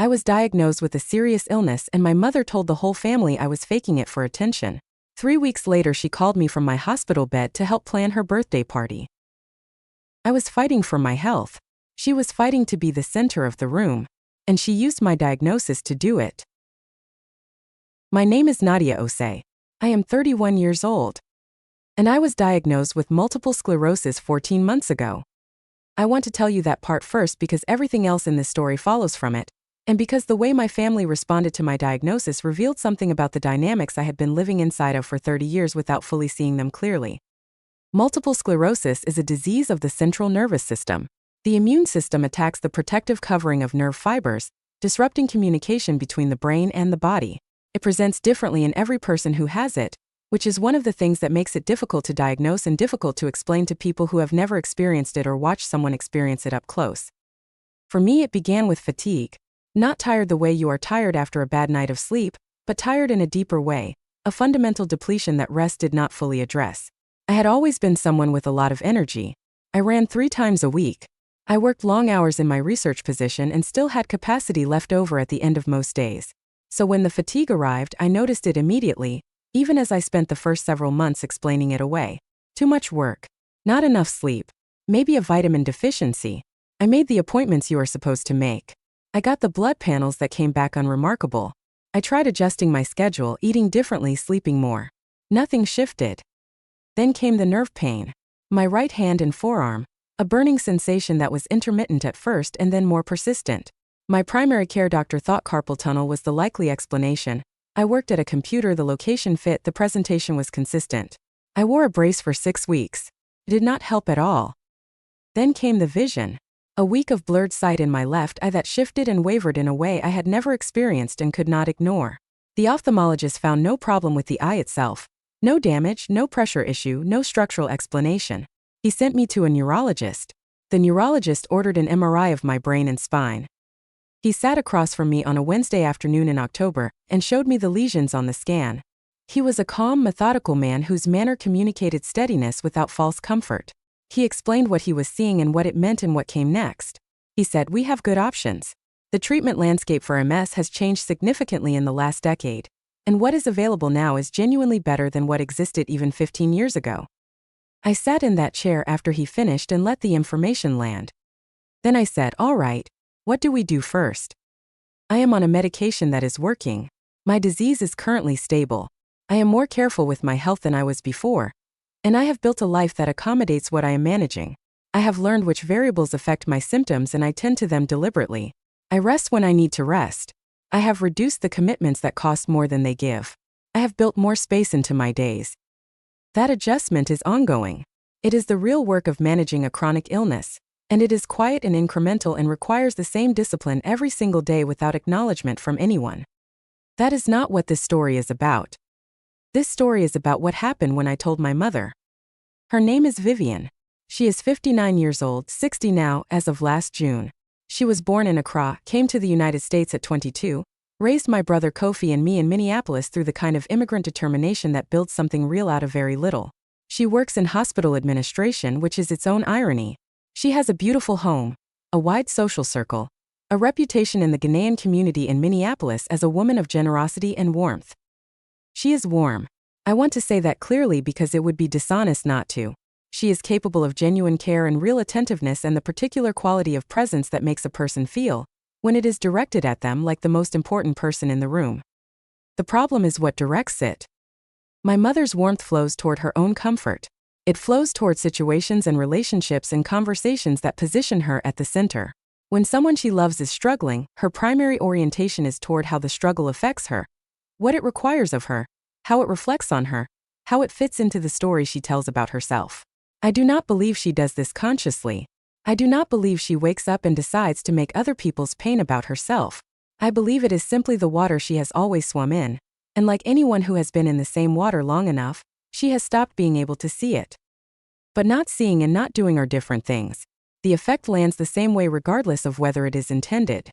I was diagnosed with a serious illness and my mother told the whole family I was faking it for attention. 3 weeks later she called me from my hospital bed to help plan her birthday party. I was fighting for my health. She was fighting to be the center of the room, and she used my diagnosis to do it. My name is Nadia Osei. I am 31 years old. And I was diagnosed with multiple sclerosis 14 months ago. I want to tell you that part first because everything else in this story follows from it, and because the way my family responded to my diagnosis revealed something about the dynamics I had been living inside of for 30 years without fully seeing them clearly. Multiple sclerosis is a disease of the central nervous system. The immune system attacks the protective covering of nerve fibers, disrupting communication between the brain and the body. It presents differently in every person who has it, which is one of the things that makes it difficult to diagnose and difficult to explain to people who have never experienced it or watched someone experience it up close. For me, it began with fatigue. Not tired the way you are tired after a bad night of sleep, but tired in a deeper way, a fundamental depletion that rest did not fully address. I had always been someone with a lot of energy. I ran 3 times a week. I worked long hours in my research position and still had capacity left over at the end of most days. So when the fatigue arrived, I noticed it immediately, even as I spent the first several months explaining it away. Too much work. Not enough sleep. Maybe a vitamin deficiency. I made the appointments you are supposed to make. I got the blood panels that came back unremarkable. I tried adjusting my schedule, eating differently, sleeping more. Nothing shifted. Then came the nerve pain. My right hand and forearm, a burning sensation that was intermittent at first and then more persistent. My primary care doctor thought carpal tunnel was the likely explanation. I worked at a computer, the location fit, the presentation was consistent. I wore a brace for 6 weeks. It did not help at all. Then came the vision. A week of blurred sight in my left eye that shifted and wavered in a way I had never experienced and could not ignore. The ophthalmologist found no problem with the eye itself. No damage, no pressure issue, no structural explanation. He sent me to a neurologist. The neurologist ordered an MRI of my brain and spine. He sat across from me on a Wednesday afternoon in October and showed me the lesions on the scan. He was a calm, methodical man whose manner communicated steadiness without false comfort. He explained what he was seeing and what it meant and what came next. He said, "We have good options. The treatment landscape for MS has changed significantly in the last decade, and what is available now is genuinely better than what existed even 15 years ago." I sat in that chair after he finished and let the information land. Then I said, "All right. What do we do first? I am on a medication that is working. My disease is currently stable. I am more careful with my health than I was before. And I have built a life that accommodates what I am managing. I have learned which variables affect my symptoms and I tend to them deliberately. I rest when I need to rest. I have reduced the commitments that cost more than they give. I have built more space into my days." That adjustment is ongoing. It is the real work of managing a chronic illness. And it is quiet and incremental and requires the same discipline every single day without acknowledgement from anyone. That is not what this story is about. This story is about what happened when I told my mother. Her name is Vivienne. She is 59 years old, 60 now, as of last June. She was born in Accra, came to the United States at 22, raised my brother Kofi and me in Minneapolis through the kind of immigrant determination that builds something real out of very little. She works in hospital administration, which is its own irony. She has a beautiful home, a wide social circle, a reputation in the Ghanaian community in Minneapolis as a woman of generosity and warmth. She is warm. I want to say that clearly because it would be dishonest not to. She is capable of genuine care and real attentiveness and the particular quality of presence that makes a person feel, when it is directed at them, like the most important person in the room. The problem is what directs it. My mother's warmth flows toward her own comfort. It flows toward situations and relationships and conversations that position her at the center. When someone she loves is struggling, her primary orientation is toward how the struggle affects her, what it requires of her, how it reflects on her, how it fits into the story she tells about herself. I do not believe she does this consciously. I do not believe she wakes up and decides to make other people's pain about herself. I believe it is simply the water she has always swum in, and like anyone who has been in the same water long enough, she has stopped being able to see it. But not seeing and not doing are different things. The effect lands the same way regardless of whether it is intended.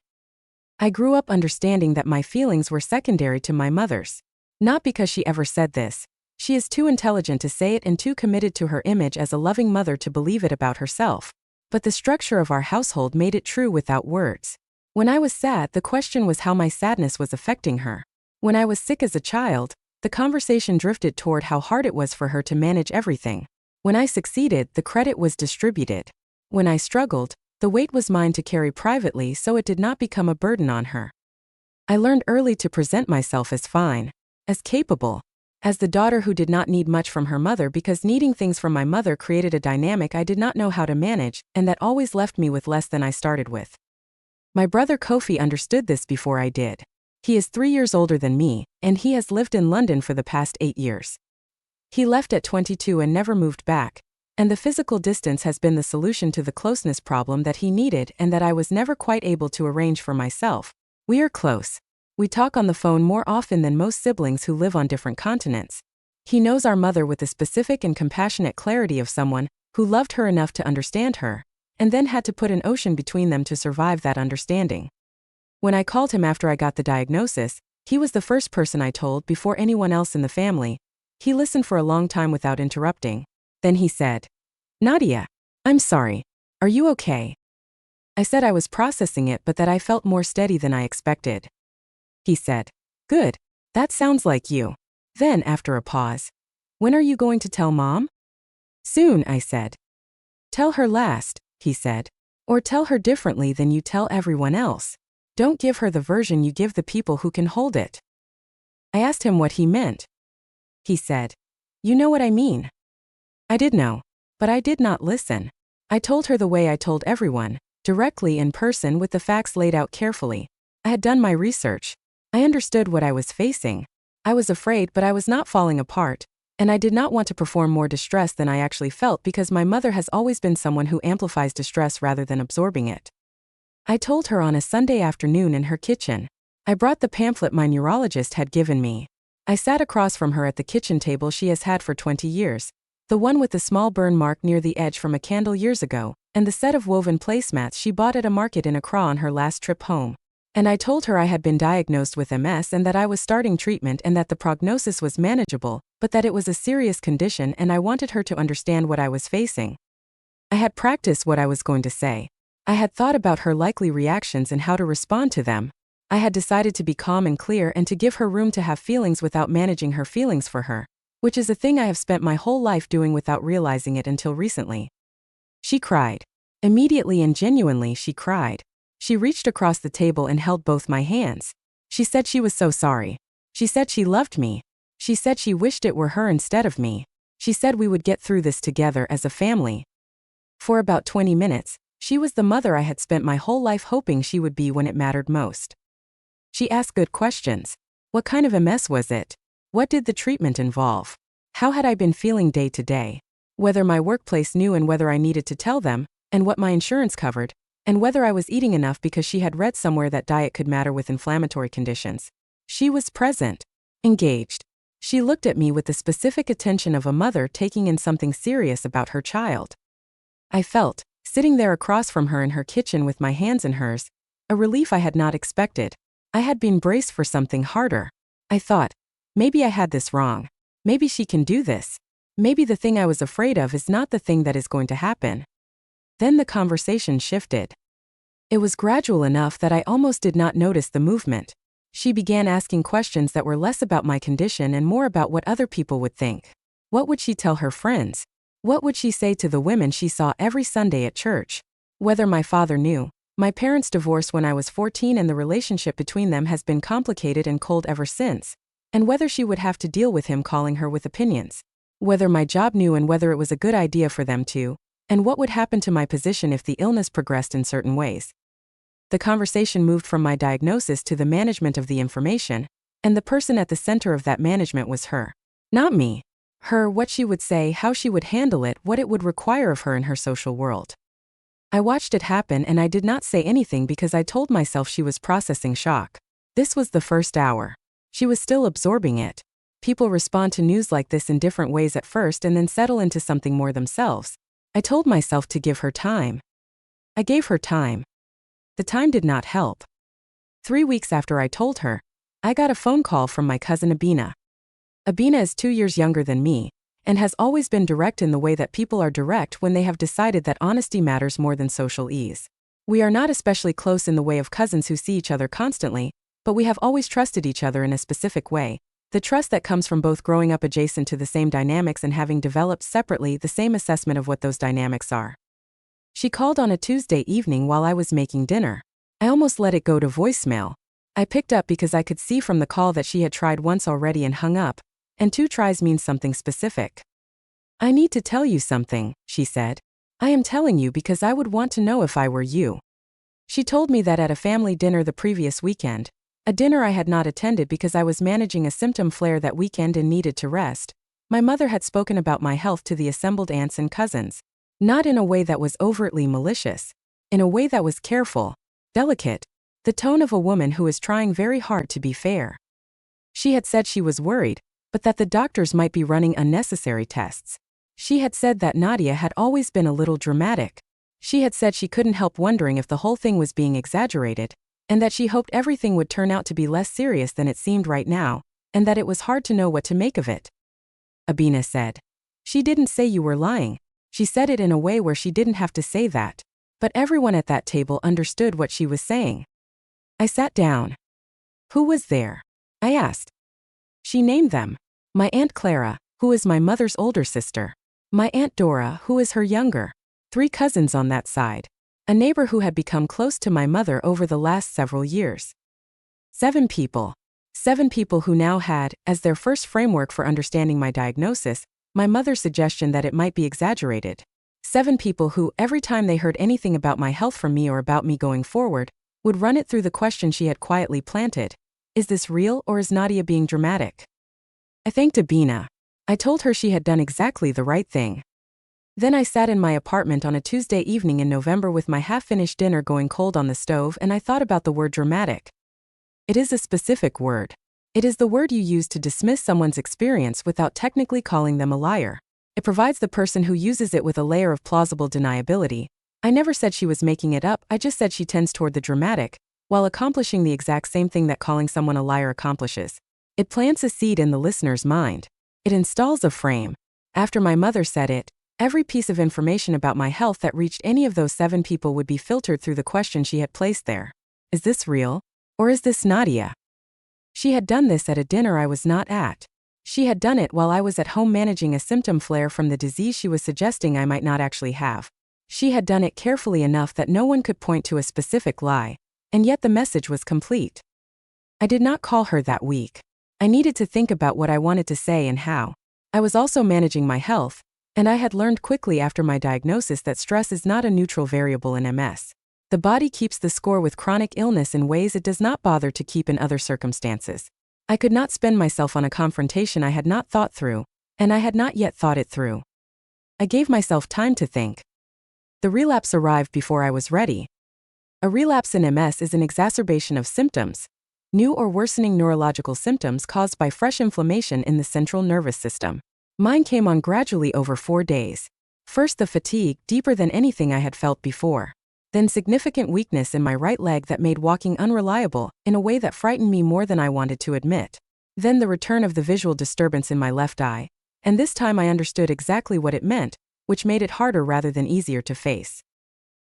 I grew up understanding that my feelings were secondary to my mother's. Not because she ever said this. She is too intelligent to say it and too committed to her image as a loving mother to believe it about herself. But the structure of our household made it true without words. When I was sad, the question was how my sadness was affecting her. When I was sick as a child, the conversation drifted toward how hard it was for her to manage everything. When I succeeded, the credit was distributed. When I struggled, the weight was mine to carry privately so it did not become a burden on her. I learned early to present myself as fine, as capable, as the daughter who did not need much from her mother because needing things from my mother created a dynamic I did not know how to manage and that always left me with less than I started with. My brother Kofi understood this before I did. He is 3 years older than me, and he has lived in London for the past 8 years. He left at 22 and never moved back, and the physical distance has been the solution to the closeness problem that he needed and that I was never quite able to arrange for myself. We are close. We talk on the phone more often than most siblings who live on different continents. He knows our mother with the specific and compassionate clarity of someone who loved her enough to understand her, and then had to put an ocean between them to survive that understanding. When I called him after I got the diagnosis, he was the first person I told before anyone else in the family. He listened for a long time without interrupting. Then he said, "Nadia, I'm sorry. Are you okay?" I said I was processing it but that I felt more steady than I expected. He said, "Good. That sounds like you." Then, after a pause, "When are you going to tell Mom?" "Soon," I said. "Tell her last," he said. "Or tell her differently than you tell everyone else. Don't give her the version you give the people who can hold it." I asked him what he meant. He said, "You know what I mean." I did know, but I did not listen. I told her the way I told everyone, directly in person with the facts laid out carefully. I had done my research. I understood what I was facing. I was afraid, but I was not falling apart, and I did not want to perform more distress than I actually felt because my mother has always been someone who amplifies distress rather than absorbing it. I told her on a Sunday afternoon in her kitchen. I brought the pamphlet my neurologist had given me. I sat across from her at the kitchen table she has had for 20 years, the one with the small burn mark near the edge from a candle years ago, and the set of woven placemats she bought at a market in Accra on her last trip home. And I told her I had been diagnosed with MS and that I was starting treatment and that the prognosis was manageable, but that it was a serious condition and I wanted her to understand what I was facing. I had practiced what I was going to say. I had thought about her likely reactions and how to respond to them. I had decided to be calm and clear and to give her room to have feelings without managing her feelings for her, which is a thing I have spent my whole life doing without realizing it until recently. She cried. Immediately and genuinely she cried. She reached across the table and held both my hands. She said she was so sorry. She said she loved me. She said she wished it were her instead of me. She said we would get through this together as a family. For about 20 minutes, she was the mother I had spent my whole life hoping she would be when it mattered most. She asked good questions. What kind of MS was it? What did the treatment involve? How had I been feeling day to day? Whether my workplace knew and whether I needed to tell them, and what my insurance covered, and whether I was eating enough because she had read somewhere that diet could matter with inflammatory conditions. She was present, engaged. She looked at me with the specific attention of a mother taking in something serious about her child. I felt, sitting there across from her in her kitchen with my hands in hers, a relief I had not expected. I had been braced for something harder. I thought, maybe I had this wrong. Maybe she can do this. Maybe the thing I was afraid of is not the thing that is going to happen. Then the conversation shifted. It was gradual enough that I almost did not notice the movement. She began asking questions that were less about my condition and more about what other people would think. What would she tell her friends? What would she say to the women she saw every Sunday at church? Whether my father knew. My parents divorced when I was 14 and the relationship between them has been complicated and cold ever since. And whether she would have to deal with him calling her with opinions. Whether my job knew and whether it was a good idea for them to. And what would happen to my position if the illness progressed in certain ways. The conversation moved from my diagnosis to the management of the information, and the person at the center of that management was her. Not me. Her, what she would say, how she would handle it, what it would require of her in her social world. I watched it happen and I did not say anything because I told myself she was processing shock. This was the first hour. She was still absorbing it. People respond to news like this in different ways at first and then settle into something more themselves. I told myself to give her time. I gave her time. The time did not help. 3 weeks after I told her, I got a phone call from my cousin Abina. Abina is 2 years younger than me, and has always been direct in the way that people are direct when they have decided that honesty matters more than social ease. We are not especially close in the way of cousins who see each other constantly, but we have always trusted each other in a specific way. The trust that comes from both growing up adjacent to the same dynamics and having developed separately the same assessment of what those dynamics are. She called on a Tuesday evening while I was making dinner. I almost let it go to voicemail. I picked up because I could see from the call that she had tried once already and hung up, and 2 tries means something specific. "I need to tell you something," she said. "I am telling you because I would want to know if I were you." She told me that at a family dinner the previous weekend, a dinner I had not attended because I was managing a symptom flare that weekend and needed to rest, my mother had spoken about my health to the assembled aunts and cousins. Not in a way that was overtly malicious, in a way that was careful, delicate, the tone of a woman who is trying very hard to be fair. She had said she was worried, but that the doctors might be running unnecessary tests. She had said that Nadia had always been a little dramatic. She had said she couldn't help wondering if the whole thing was being exaggerated, and that she hoped everything would turn out to be less serious than it seemed right now, and that it was hard to know what to make of it. Abina said. "She didn't say you were lying. She said it in a way where she didn't have to say that. But everyone at that table understood what she was saying." I sat down. "Who was there?" I asked. She named them. My Aunt Clara, who is my mother's older sister. My Aunt Dora, who is her younger. 3 cousins on that side. A neighbor who had become close to my mother over the last several years. 7 people. 7 people who now had, as their first framework for understanding my diagnosis, my mother's suggestion that it might be exaggerated. 7 people who, every time they heard anything about my health from me or about me going forward, would run it through the question she had quietly planted: is this real or is Nadia being dramatic? I thanked Abina. I told her she had done exactly the right thing. Then I sat in my apartment on a Tuesday evening in November with my half-finished dinner going cold on the stove, and I thought about the word dramatic. It is a specific word. It is the word you use to dismiss someone's experience without technically calling them a liar. It provides the person who uses it with a layer of plausible deniability. I never said she was making it up, I just said she tends toward the dramatic, while accomplishing the exact same thing that calling someone a liar accomplishes. It plants a seed in the listener's mind. It installs a frame. After my mother said it, every piece of information about my health that reached any of those 7 people would be filtered through the question she had placed there. Is this real? Or is this Nadia? She had done this at a dinner I was not at. She had done it while I was at home managing a symptom flare from the disease she was suggesting I might not actually have. She had done it carefully enough that no one could point to a specific lie, and yet the message was complete. I did not call her that week. I needed to think about what I wanted to say and how. I was also managing my health, and I had learned quickly after my diagnosis that stress is not a neutral variable in MS. The body keeps the score with chronic illness in ways it does not bother to keep in other circumstances. I could not spend myself on a confrontation I had not thought through, and I had not yet thought it through. I gave myself time to think. The relapse arrived before I was ready. A relapse in MS is an exacerbation of symptoms, new or worsening neurological symptoms caused by fresh inflammation in the central nervous system. Mine came on gradually over 4 days. First the fatigue, deeper than anything I had felt before. Then significant weakness in my right leg that made walking unreliable, in a way that frightened me more than I wanted to admit. Then the return of the visual disturbance in my left eye, and this time I understood exactly what it meant, which made it harder rather than easier to face.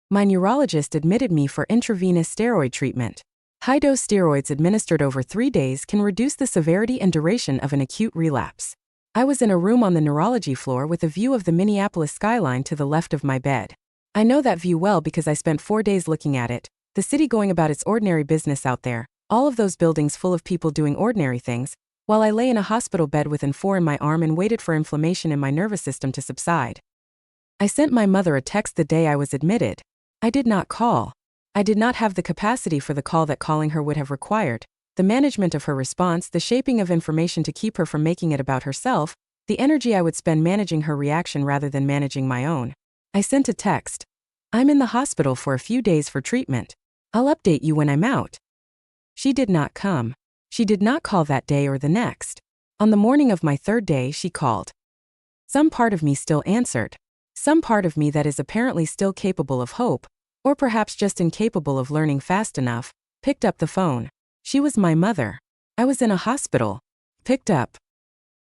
My neurologist admitted me for intravenous steroid treatment. High-dose steroids administered over 3 days can reduce the severity and duration of an acute relapse. I was in a room on the neurology floor with a view of the Minneapolis skyline to the left of my bed. I know that view well because I spent 4 days looking at it, the city going about its ordinary business out there, all of those buildings full of people doing ordinary things, while I lay in a hospital bed with an 4 in my arm and waited for inflammation in my nervous system to subside. I sent my mother a text the day I was admitted. I did not call. I did not have the capacity for the call that calling her would have required, the management of her response, the shaping of information to keep her from making it about herself, the energy I would spend managing her reaction rather than managing my own. I sent a text. I'm in the hospital for a few days for treatment. I'll update you when I'm out. She did not come. She did not call that day or the next. On the morning of my 3rd day, she called. Some part of me still answered. Some part of me that is apparently still capable of hope, or perhaps just incapable of learning fast enough, picked up the phone. She was my mother. I was in a hospital. Picked up.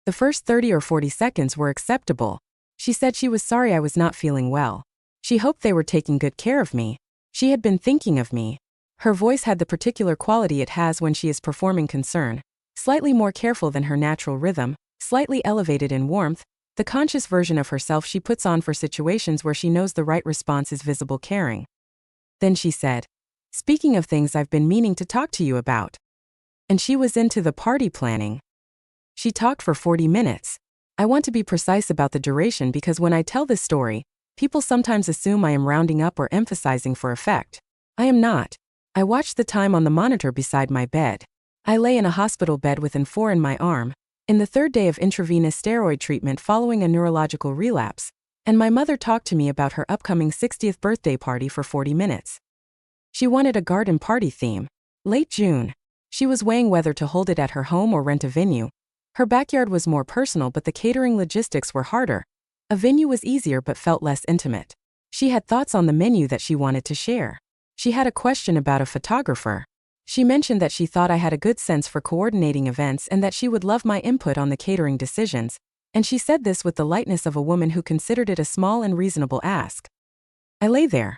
The first 30 or 40 seconds were acceptable. She said she was sorry I was not feeling well. She hoped they were taking good care of me. She had been thinking of me. Her voice had the particular quality it has when she is performing concern, slightly more careful than her natural rhythm, slightly elevated in warmth, the conscious version of herself she puts on for situations where she knows the right response is visible caring. Then she said, "Speaking of things I've been meaning to talk to you about." And she was into the party planning. She talked for 40 minutes. I want to be precise about the duration because when I tell this story, people sometimes assume I am rounding up or emphasizing for effect. I am not. I watched the time on the monitor beside my bed. I lay in a hospital bed with an 4 in my arm, in the 3rd day of intravenous steroid treatment following a neurological relapse, and my mother talked to me about her upcoming 60th birthday party for 40 minutes. She wanted a garden party theme. Late June. She was weighing whether to hold it at her home or rent a venue. Her backyard was more personal, but the catering logistics were harder. A venue was easier but felt less intimate. She had thoughts on the menu that she wanted to share. She had a question about a photographer. She mentioned that she thought I had a good sense for coordinating events and that she would love my input on the catering decisions, and she said this with the lightness of a woman who considered it a small and reasonable ask. I lay there.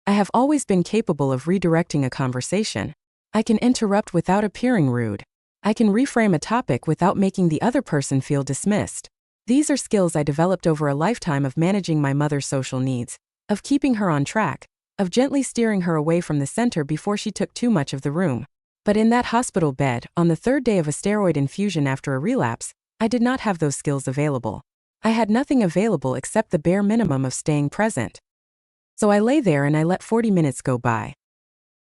I have always been capable of redirecting a conversation. I can interrupt without appearing rude. I can reframe a topic without making the other person feel dismissed. These are skills I developed over a lifetime of managing my mother's social needs, of keeping her on track, of gently steering her away from the center before she took too much of the room. But in that hospital bed, on the 3rd day of a steroid infusion after a relapse, I did not have those skills available. I had nothing available except the bare minimum of staying present. So I lay there and I let 40 minutes go by.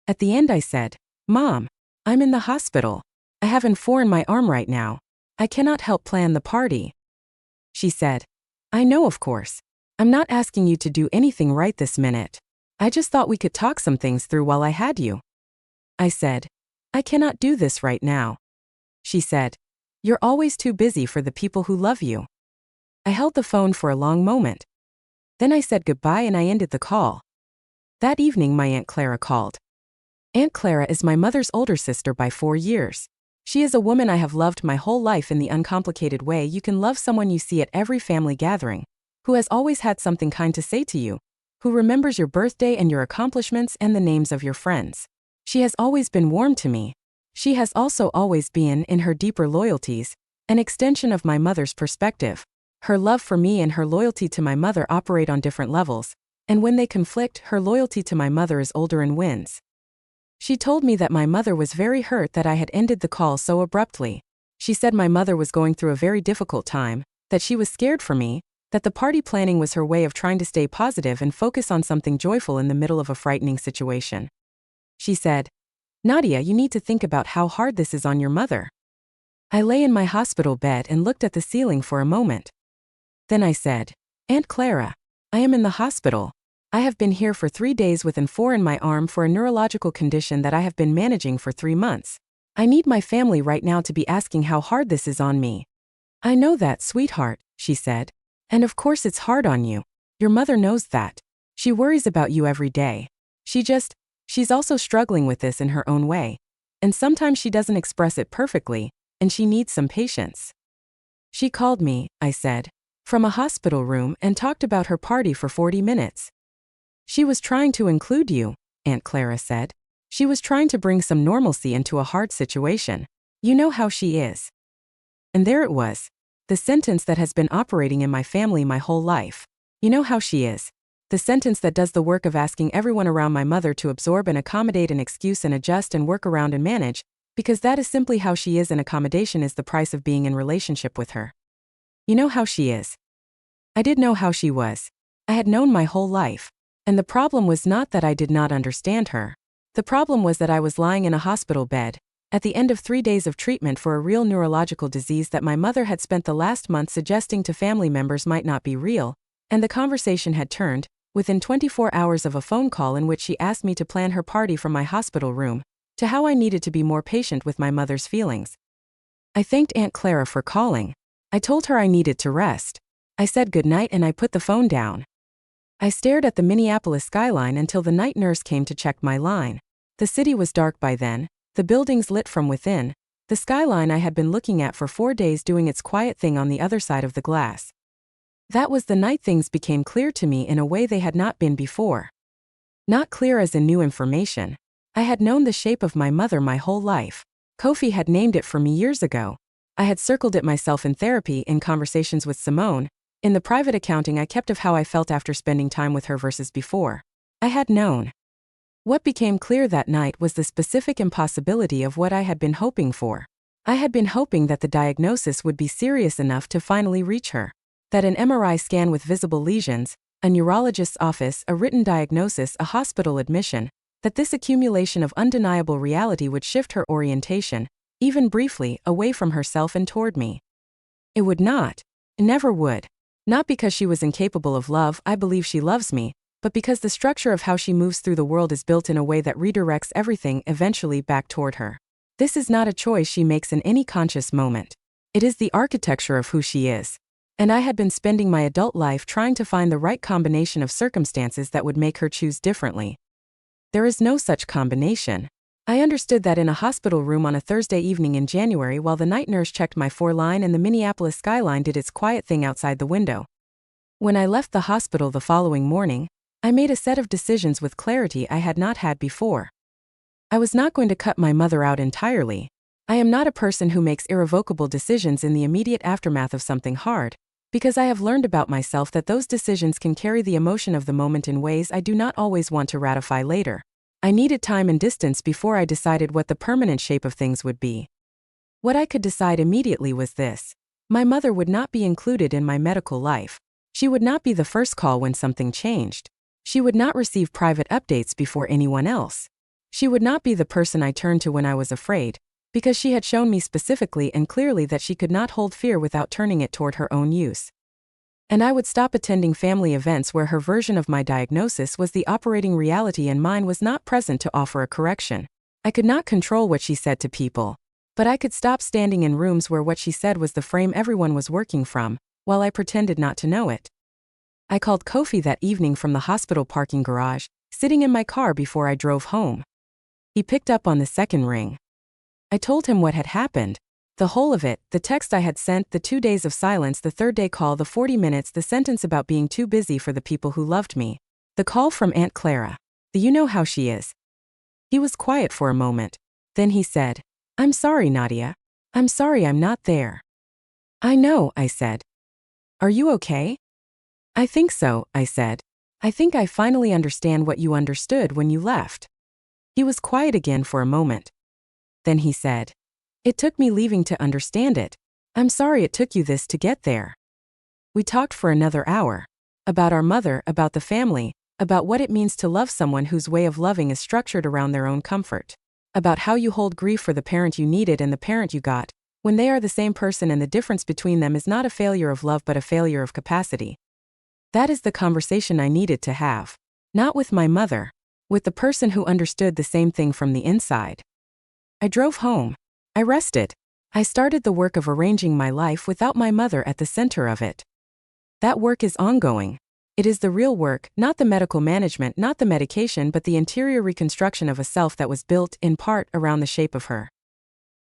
At the end I said, "Mom, I'm in the hospital. I have an 4 in my arm right now. I cannot help plan the party." She said, "I know, of course. I'm not asking you to do anything right this minute. I just thought we could talk some things through while I had you." I said, "I cannot do this right now." She said, "You're always too busy for the people who love you." I held the phone for a long moment. Then I said goodbye and I ended the call. That evening my Aunt Clara called. Aunt Clara is my mother's older sister by 4 years. She is a woman I have loved my whole life in the uncomplicated way you can love someone you see at every family gathering, who has always had something kind to say to you, who remembers your birthday and your accomplishments and the names of your friends. She has always been warm to me. She has also always been, in her deeper loyalties, an extension of my mother's perspective. Her love for me and her loyalty to my mother operate on different levels, and when they conflict, her loyalty to my mother is older and wins. She told me that my mother was very hurt that I had ended the call so abruptly. She said my mother was going through a very difficult time, that she was scared for me, that the party planning was her way of trying to stay positive and focus on something joyful in the middle of a frightening situation. She said, "Nadia, you need to think about how hard this is on your mother." I lay in my hospital bed and looked at the ceiling for a moment. Then I said, "Aunt Clara, I am in the hospital. I have been here for 3 days with an 4 in my arm for a neurological condition that I have been managing for 3 months. I need my family right now to be asking how hard this is on me." "I know that, sweetheart," she said. "And of course it's hard on you. Your mother knows that. She worries about you every day. She's also struggling with this in her own way. And sometimes she doesn't express it perfectly, and she needs some patience." She called me, I said, from a hospital room and talked about her party for 40 minutes. "She was trying to include you," Aunt Clara said. "She was trying to bring some normalcy into a hard situation. You know how she is." And there it was. The sentence that has been operating in my family my whole life. You know how she is. The sentence that does the work of asking everyone around my mother to absorb and accommodate an excuse and adjust and work around and manage, because that is simply how she is and accommodation is the price of being in relationship with her. You know how she is. I did know how she was. I had known my whole life. And the problem was not that I did not understand her. The problem was that I was lying in a hospital bed, at the end of 3 days of treatment for a real neurological disease that my mother had spent the last month suggesting to family members might not be real, and the conversation had turned, within 24 hours of a phone call in which she asked me to plan her party from my hospital room, to how I needed to be more patient with my mother's feelings. I thanked Aunt Clara for calling. I told her I needed to rest. I said goodnight and I put the phone down. I stared at the Minneapolis skyline until the night nurse came to check my line. The city was dark by then, the buildings lit from within, the skyline I had been looking at for 4 days doing its quiet thing on the other side of the glass. That was the night things became clear to me in a way they had not been before. Not clear as in new information. I had known the shape of my mother my whole life. Kofi had named it for me years ago. I had circled it myself in therapy, in conversations with Simone, in the private accounting I kept of how I felt after spending time with her versus before. I had known. What became clear that night was the specific impossibility of what I had been hoping for. I had been hoping that the diagnosis would be serious enough to finally reach her. That an MRI scan with visible lesions, a neurologist's office, a written diagnosis, a hospital admission, that this accumulation of undeniable reality would shift her orientation, even briefly, away from herself and toward me. It would not. It never would. Not because she was incapable of love, I believe she loves me, but because the structure of how she moves through the world is built in a way that redirects everything eventually back toward her. This is not a choice she makes in any conscious moment. It is the architecture of who she is. And I had been spending my adult life trying to find the right combination of circumstances that would make her choose differently. There is no such combination. I understood that in a hospital room on a Thursday evening in January while the night nurse checked my 4-line and the Minneapolis skyline did its quiet thing outside the window. When I left the hospital the following morning, I made a set of decisions with clarity I had not had before. I was not going to cut my mother out entirely. I am not a person who makes irrevocable decisions in the immediate aftermath of something hard, because I have learned about myself that those decisions can carry the emotion of the moment in ways I do not always want to ratify later. I needed time and distance before I decided what the permanent shape of things would be. What I could decide immediately was this. My mother would not be included in my medical life. She would not be the first call when something changed. She would not receive private updates before anyone else. She would not be the person I turned to when I was afraid, because she had shown me specifically and clearly that she could not hold fear without turning it toward her own use. And I would stop attending family events where her version of my diagnosis was the operating reality and mine was not present to offer a correction. I could not control what she said to people, but I could stop standing in rooms where what she said was the frame everyone was working from, while I pretended not to know it. I called Kofi that evening from the hospital parking garage, sitting in my car before I drove home. He picked up on the second ring. I told him what had happened. The whole of it, the text I had sent, the 2 days of silence, the third-day call, the 40 minutes, the sentence about being too busy for the people who loved me. The call from Aunt Clara. You know how she is. He was quiet for a moment. Then he said, "I'm sorry, Nadia. I'm sorry I'm not there." "I know," I said. "Are you okay?" "I think so," I said. "I think I finally understand what you understood when you left." He was quiet again for a moment. Then he said, "It took me leaving to understand it. I'm sorry it took you this to get there." We talked for another hour. About our mother, about the family, about what it means to love someone whose way of loving is structured around their own comfort. About how you hold grief for the parent you needed and the parent you got, when they are the same person and the difference between them is not a failure of love but a failure of capacity. That is the conversation I needed to have. Not with my mother. With the person who understood the same thing from the inside. I drove home. I rested. I started the work of arranging my life without my mother at the center of it. That work is ongoing. It is the real work, not the medical management, not the medication, but the interior reconstruction of a self that was built, in part, around the shape of her.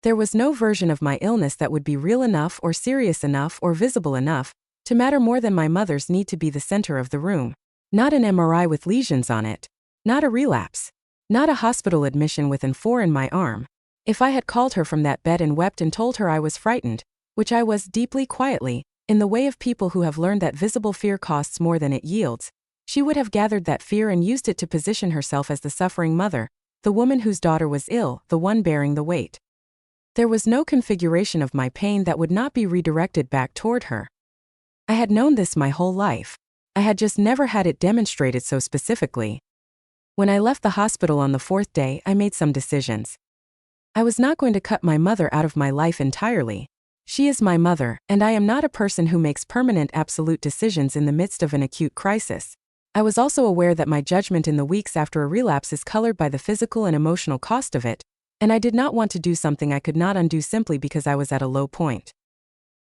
There was no version of my illness that would be real enough or serious enough or visible enough to matter more than my mother's need to be the center of the room. Not an MRI with lesions on it. Not a relapse. Not a hospital admission with an 4 in my arm. If I had called her from that bed and wept and told her I was frightened, which I was deeply quietly, in the way of people who have learned that visible fear costs more than it yields, she would have gathered that fear and used it to position herself as the suffering mother, the woman whose daughter was ill, the one bearing the weight. There was no configuration of my pain that would not be redirected back toward her. I had known this my whole life. I had just never had it demonstrated so specifically. When I left the hospital on the 4th day, I made some decisions. I was not going to cut my mother out of my life entirely. She is my mother, and I am not a person who makes permanent absolute decisions in the midst of an acute crisis. I was also aware that my judgment in the weeks after a relapse is colored by the physical and emotional cost of it, and I did not want to do something I could not undo simply because I was at a low point.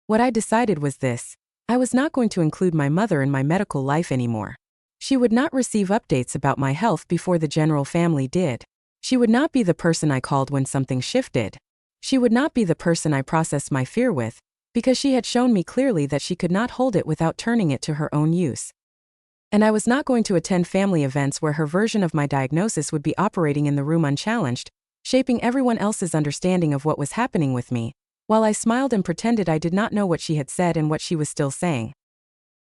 What I decided was this. I was not going to include my mother in my medical life anymore. She would not receive updates about my health before the general family did. She would not be the person I called when something shifted. She would not be the person I processed my fear with, because she had shown me clearly that she could not hold it without turning it to her own use. And I was not going to attend family events where her version of my diagnosis would be operating in the room unchallenged, shaping everyone else's understanding of what was happening with me, while I smiled and pretended I did not know what she had said and what she was still saying.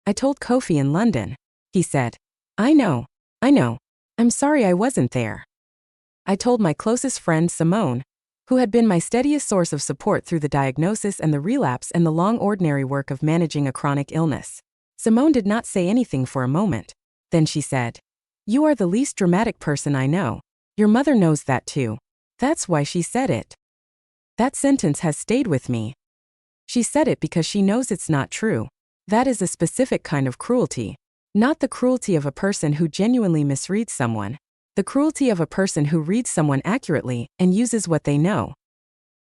I told Kofi in London. He said, I know. I'm sorry I wasn't there. I told my closest friend Simone, who had been my steadiest source of support through the diagnosis and the relapse and the long ordinary work of managing a chronic illness. Simone did not say anything for a moment. Then she said, You are the least dramatic person I know. Your mother knows that too. That's why she said it. That sentence has stayed with me. She said it because she knows it's not true. That is a specific kind of cruelty. Not the cruelty of a person who genuinely misreads someone. The cruelty of a person who reads someone accurately and uses what they know.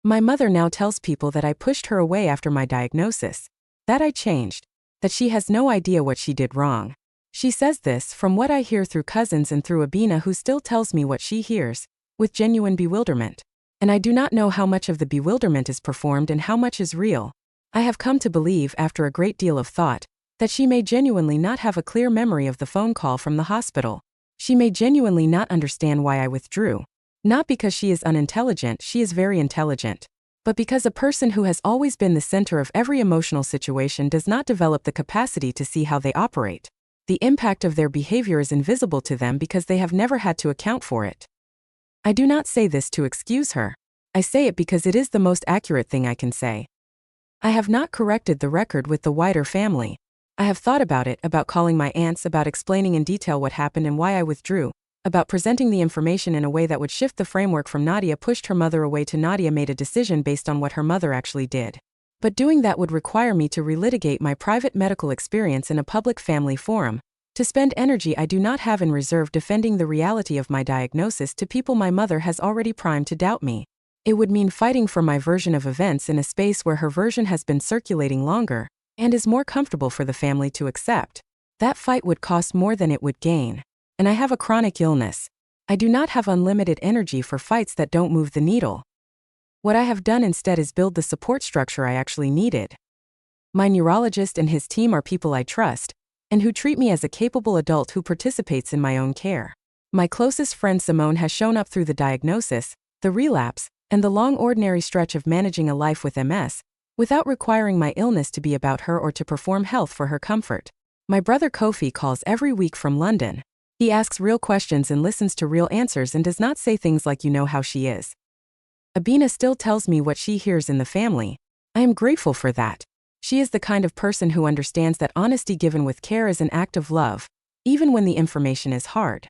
My mother now tells people that I pushed her away after my diagnosis, that I changed, that she has no idea what she did wrong. She says this from what I hear through cousins and through Abina, who still tells me what she hears, with genuine bewilderment. And I do not know how much of the bewilderment is performed and how much is real. I have come to believe, after a great deal of thought, that she may genuinely not have a clear memory of the phone call from the hospital. She may genuinely not understand why I withdrew. Not because she is unintelligent, she is very intelligent. But because a person who has always been the center of every emotional situation does not develop the capacity to see how they operate. The impact of their behavior is invisible to them because they have never had to account for it. I do not say this to excuse her. I say it because it is the most accurate thing I can say. I have not corrected the record with the wider family. I have thought about it, about calling my aunts, about explaining in detail what happened and why I withdrew, about presenting the information in a way that would shift the framework from Nadia pushed her mother away to Nadia made a decision based on what her mother actually did. But doing that would require me to relitigate my private medical experience in a public family forum, to spend energy I do not have in reserve defending the reality of my diagnosis to people my mother has already primed to doubt me. It would mean fighting for my version of events in a space where her version has been circulating longer, and is more comfortable for the family to accept. That fight would cost more than it would gain. And I have a chronic illness. I do not have unlimited energy for fights that don't move the needle. What I have done instead is build the support structure I actually needed. My neurologist and his team are people I trust, and who treat me as a capable adult who participates in my own care. My closest friend Simone has shown up through the diagnosis, the relapse, and the long ordinary stretch of managing a life with MS, without requiring my illness to be about her or to perform health for her comfort. My brother Kofi calls every week from London. He asks real questions and listens to real answers and does not say things like you know how she is. Abina still tells me what she hears in the family. I am grateful for that. She is the kind of person who understands that honesty given with care is an act of love, even when the information is hard.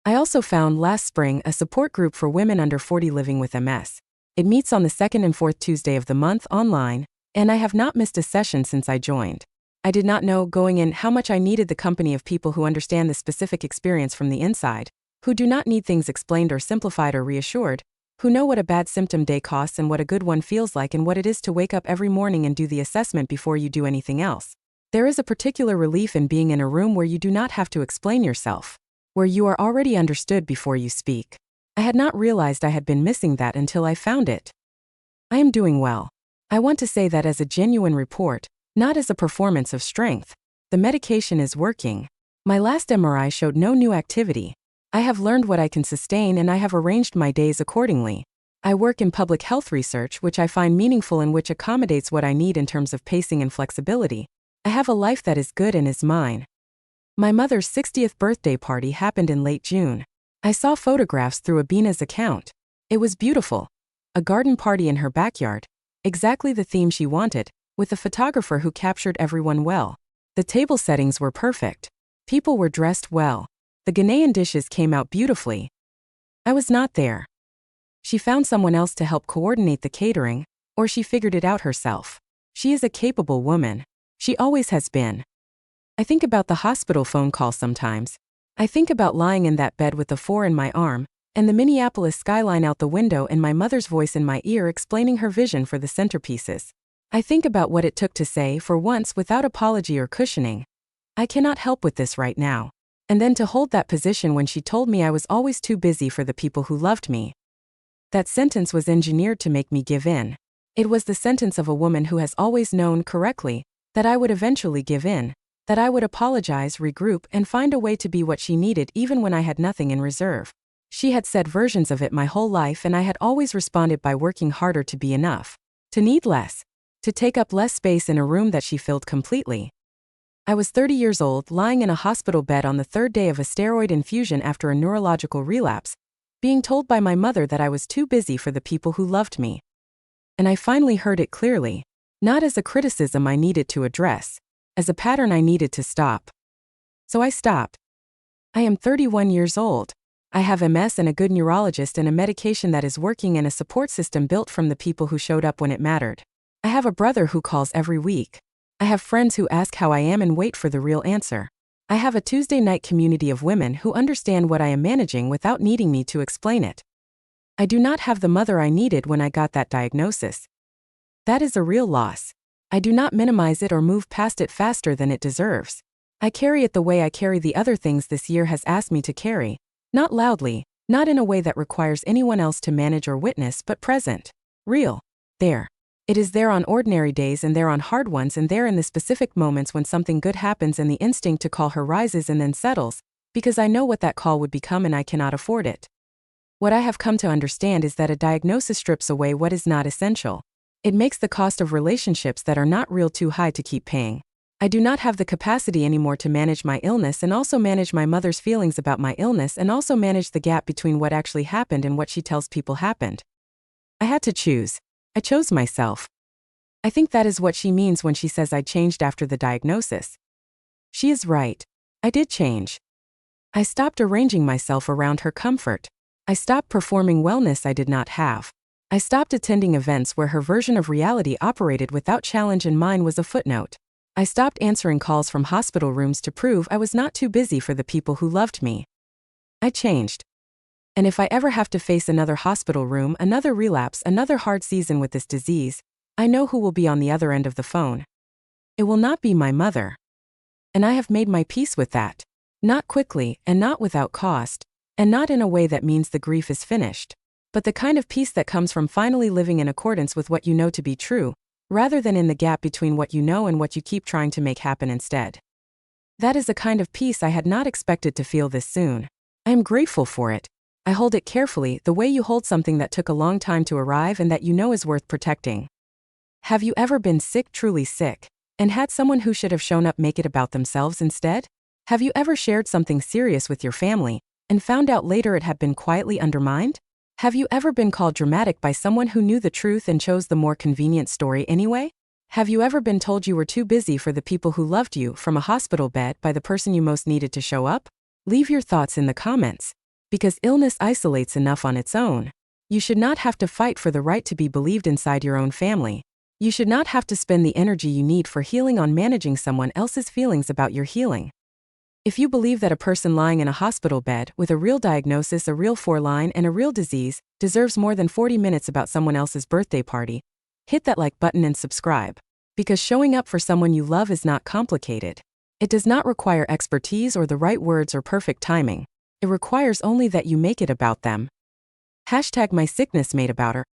I also found last spring a support group for women under 40 living with MS. It meets on the second and fourth Tuesday of the month online, and I have not missed a session since I joined. I did not know going in how much I needed the company of people who understand the specific experience from the inside, who do not need things explained or simplified or reassured, who know what a bad symptom day costs and what a good one feels like and what it is to wake up every morning and do the assessment before you do anything else. There is a particular relief in being in a room where you do not have to explain yourself, where you are already understood before you speak. I had not realized I had been missing that until I found it. I am doing well. I want to say that as a genuine report, not as a performance of strength. The medication is working. My last MRI showed no new activity. I have learned what I can sustain and I have arranged my days accordingly. I work in public health research, which I find meaningful and which accommodates what I need in terms of pacing and flexibility. I have a life that is good and is mine. My mother's 60th birthday party happened in late June. I saw photographs through Abina's account. It was beautiful. A garden party in her backyard. Exactly the theme she wanted, with a photographer who captured everyone well. The table settings were perfect. People were dressed well. The Ghanaian dishes came out beautifully. I was not there. She found someone else to help coordinate the catering, or she figured it out herself. She is a capable woman. She always has been. I think about the hospital phone call sometimes. I think about lying in that bed with the 4 in my arm, and the Minneapolis skyline out the window and my mother's voice in my ear explaining her vision for the centerpieces. I think about what it took to say, for once without apology or cushioning, I cannot help with this right now. And then to hold that position when she told me I was always too busy for the people who loved me. That sentence was engineered to make me give in. It was the sentence of a woman who has always known correctly that I would eventually give in, That I would apologize, regroup, and find a way to be what she needed even when I had nothing in reserve. She had said versions of it my whole life, and I had always responded by working harder to be enough. To need less. To take up less space in a room that she filled completely. I was 30 years old, lying in a hospital bed on the third day of a steroid infusion after a neurological relapse, being told by my mother that I was too busy for the people who loved me. And I finally heard it clearly. Not as a criticism I needed to address, as a pattern I needed to stop. So I stopped. I am 31 years old. I have MS and a good neurologist and a medication that is working and a support system built from the people who showed up when it mattered. I have a brother who calls every week. I have friends who ask how I am and wait for the real answer. I have a Tuesday night community of women who understand what I am managing without needing me to explain it. I do not have the mother I needed when I got that diagnosis. That is a real loss. I do not minimize it or move past it faster than it deserves. I carry it the way I carry the other things this year has asked me to carry. Not loudly, not in a way that requires anyone else to manage or witness, but present. Real. There. It is there on ordinary days and there on hard ones and there in the specific moments when something good happens and the instinct to call her rises and then settles, because I know what that call would become and I cannot afford it. What I have come to understand is that a diagnosis strips away what is not essential. It makes the cost of relationships that are not real too high to keep paying. I do not have the capacity anymore to manage my illness and also manage my mother's feelings about my illness and also manage the gap between what actually happened and what she tells people happened. I had to choose. I chose myself. I think that is what she means when she says I changed after the diagnosis. She is right. I did change. I stopped arranging myself around her comfort. I stopped performing wellness I did not have. I stopped attending events where her version of reality operated without challenge and mine was a footnote. I stopped answering calls from hospital rooms to prove I was not too busy for the people who loved me. I changed. And if I ever have to face another hospital room, another relapse, another hard season with this disease, I know who will be on the other end of the phone. It will not be my mother. And I have made my peace with that. Not quickly, and not without cost, and not in a way that means the grief is finished, but the kind of peace that comes from finally living in accordance with what you know to be true, rather than in the gap between what you know and what you keep trying to make happen instead. That is a kind of peace I had not expected to feel this soon. I am grateful for it. I hold it carefully, the way you hold something that took a long time to arrive and that you know is worth protecting. Have you ever been sick, truly sick, and had someone who should have shown up make it about themselves instead? Have you ever shared something serious with your family, and found out later it had been quietly undermined? Have you ever been called dramatic by someone who knew the truth and chose the more convenient story anyway? Have you ever been told you were too busy for the people who loved you from a hospital bed by the person you most needed to show up? Leave your thoughts in the comments. Because illness isolates enough on its own. You should not have to fight for the right to be believed inside your own family. You should not have to spend the energy you need for healing on managing someone else's feelings about your healing. If you believe that a person lying in a hospital bed with a real diagnosis, a real foreline, and a real disease deserves more than 40 minutes about someone else's birthday party, hit that like button and subscribe. Because showing up for someone you love is not complicated. It does not require expertise or the right words or perfect timing. It requires only that you make it about them. #mysickness made about her.